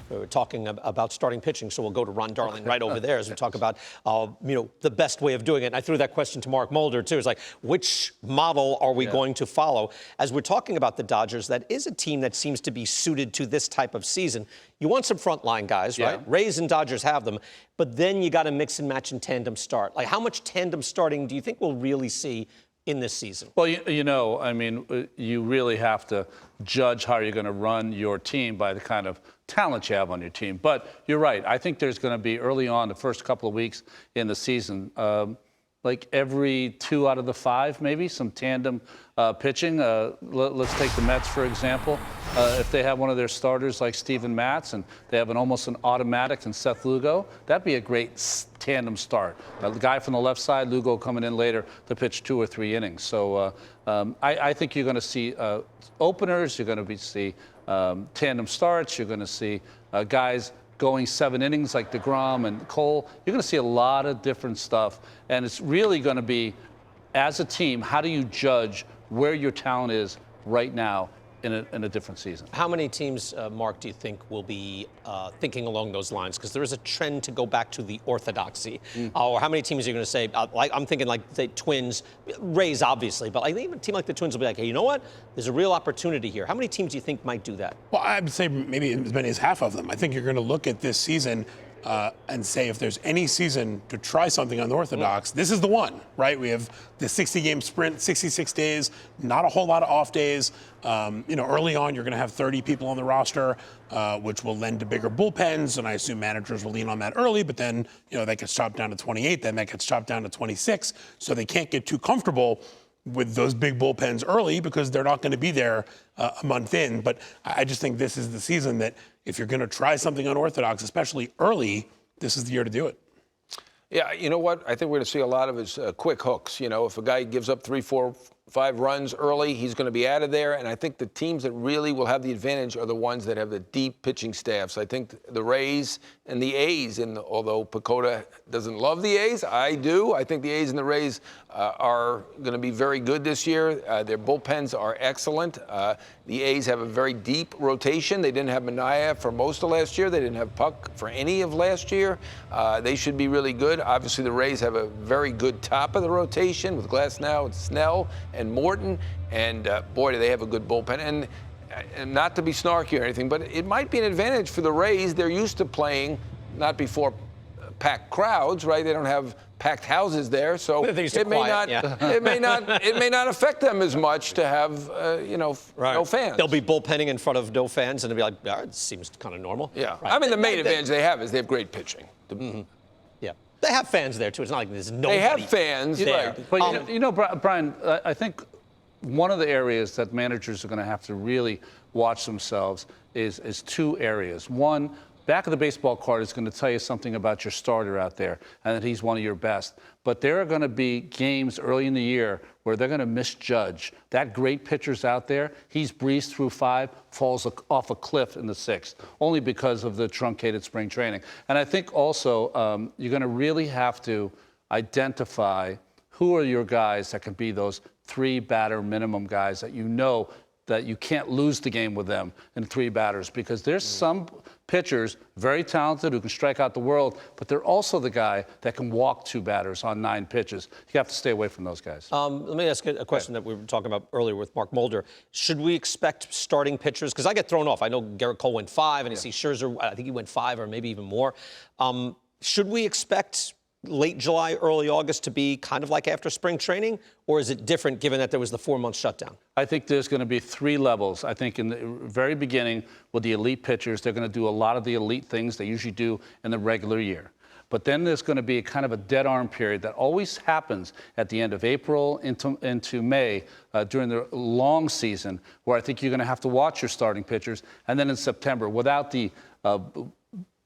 We were talking about starting pitching, so we'll go to Ron Darling right over there as we talk about, the best way of doing it. And I threw that question to Mark Mulder, too. It's like, which model are we going to follow? As we're talking about the Dodgers, that is a team that seems to be suited to this type of season. You want some frontline guys, right? Rays and Dodgers have them, but then you got to mix and match and tandem start. Like, how much tandem starting do you think we'll really see in this season? Well, you really have to judge how you're going to run your team by the kind of talent you have on your team. But you're right. I think there's going to be early on, the first couple of weeks in the season, like every 2 out of the 5, maybe, some tandem pitching. Let's take the Mets, for example. If they have one of their starters like Steven Matz and they have almost an automatic in Seth Lugo, that'd be a great tandem start. The guy from the left side, Lugo coming in later to pitch 2 or 3 innings. So I think you're going to see openers, you're going to see tandem starts, you're going to see guys going 7 innings like DeGrom and Cole. You're going to see a lot of different stuff. And it's really going to be, as a team, how do you judge where your talent is right now in a different season? How many teams, Mark, do you think will be thinking along those lines? Because there is a trend to go back to the orthodoxy. Or how many teams are you going to say, I'm thinking like the Twins, Rays obviously, but even a team like the Twins will be like, hey, you know what? There's a real opportunity here. How many teams do you think might do that? Well, I would say maybe as many as half of them. I think you're going to look at this season and say if there's any season to try something unorthodox, this is the one, right? We have the 60-game sprint, 66 days, not a whole lot of off days. Early on, you're going to have 30 people on the roster, which will lend to bigger bullpens, and I assume managers will lean on that early, but then, that gets chopped down to 28, then that gets chopped down to 26, so they can't get too comfortable with those big bullpens early because they're not going to be there a month in. But I just think this is the season that if you're going to try something unorthodox, especially early, this is the year to do it. Yeah, you know what? I think we're going to see a lot of his quick hooks. If a guy gives up 3, 4, 5 runs early, he's going to be out of there. And I think the teams that really will have the advantage are the ones that have the deep pitching staffs. I think the Rays and the A's, and although Pacoda doesn't love the A's, I do. I think the A's and the Rays are going to be very good this year. Their bullpens are excellent. The A's have a very deep rotation. They didn't have Manaea for most of last year. They didn't have Puck for any of last year. They should be really good. Obviously, the Rays have a very good top of the rotation with Glasnow and Snell and Morton. And, boy, do they have a good bullpen. And not to be snarky or anything, but it might be an advantage for the Rays. They're used to playing not before packed crowds, right? They don't have packed houses there, so it may not affect them as much to have no fans. They'll be bullpenning in front of no fans, and they'll be like, it seems kind of normal. Yeah, right. I mean the main advantage they have is they have great pitching. Yeah, they have fans there too. It's not like there's nobody. They have fans there. But Brian, I think one of the areas that managers are going to have to really watch themselves is 2 areas. One, back of the baseball card is going to tell you something about your starter out there and that he's one of your best. But there are going to be games early in the year where they're going to misjudge. That great pitcher's out there, he's breezed through 5, falls off a cliff in the 6th, only because of the truncated spring training. And I think also you're going to really have to identify who are your guys that can be those 3-batter minimum guys that that you can't lose the game with them in 3 batters, because there's some pitchers, very talented, who can strike out the world, but they're also the guy that can walk 2 batters on 9 pitches. You have to stay away from those guys. Let me ask a question that we were talking about earlier with Mark Mulder. Should we expect starting pitchers? Because I get thrown off. I know Garrett Cole went 5, and I see Scherzer, I think he went 5 or maybe even more. Should we expect late July, early August to be kind of like after spring training, or is it different given that there was the 4-month shutdown? I think there's going to be 3 levels. I think in the very beginning with the elite pitchers, they're going to do a lot of the elite things they usually do in the regular year. But then there's going to be kind of a dead arm period that always happens at the end of April into May during the long season, where I think you're going to have to watch your starting pitchers. And then in September, without the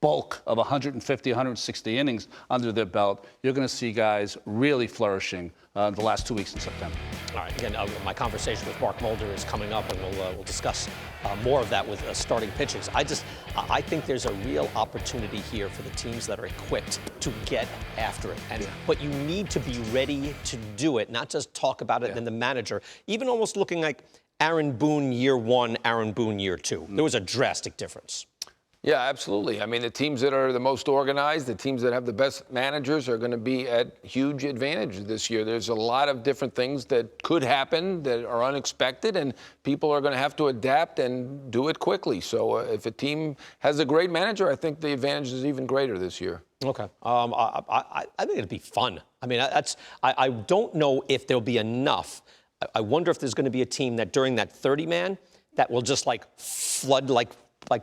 bulk of 150, 160 innings under their belt, you're going to see guys really flourishing the last 2 weeks in September. All right. Again, my conversation with Mark Mulder is coming up, and we'll discuss more of that with starting pitchers. I think there's a real opportunity here for the teams that are equipped to get after it. But you need to be ready to do it, not just talk about it and then the manager. Even almost looking like Aaron Boone year 1, Aaron Boone year 2. There was a drastic difference. Yeah, absolutely. I mean, the teams that are the most organized, the teams that have the best managers are going to be at huge advantage this year. There's a lot of different things that could happen that are unexpected, and people are going to have to adapt and do it quickly. So if a team has a great manager, I think the advantage is even greater this year. Okay. I think it'd be fun. I mean, I don't know if there'll be enough. I wonder if there's going to be a team that during that 30-man that will just like flood like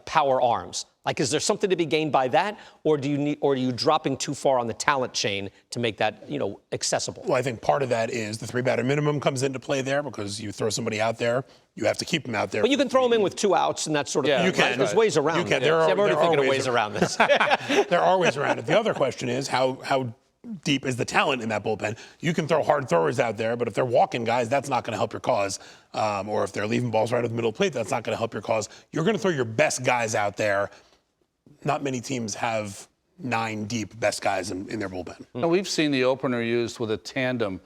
power arms. Like, is there something to be gained by that, or are you dropping too far on the talent chain to make that, accessible? Well, I think part of that is the 3-batter minimum comes into play there, because you throw somebody out there, you have to keep them out there. But you can throw them in with 2 outs and that sort of thing. You can. Right? There's ways around You can. it. There are, I'm already there are thinking of ways around this. There are ways around it. The other question is how deep is the talent in that bullpen? You can throw hard throwers out there, but if they're walking guys, that's not going to help your cause. Or if they're leaving balls right at the middle of the plate, that's not going to help your cause. You're going to throw your best guys out there. Not many teams have 9 deep best guys in their bullpen. Now, we've seen the opener used with a tandem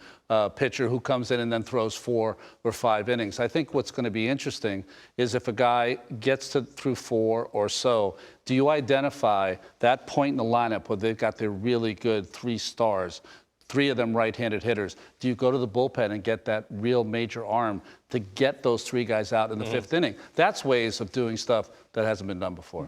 pitcher who comes in and then throws 4 or 5 innings. I think what's going to be interesting is if a guy gets through 4 or so, do you identify that point in the lineup where they've got their really good 3 stars, 3 of them right-handed hitters? Do you go to the bullpen and get that real major arm to get those 3 guys out in the 5th inning? That's ways of doing stuff that hasn't been done before.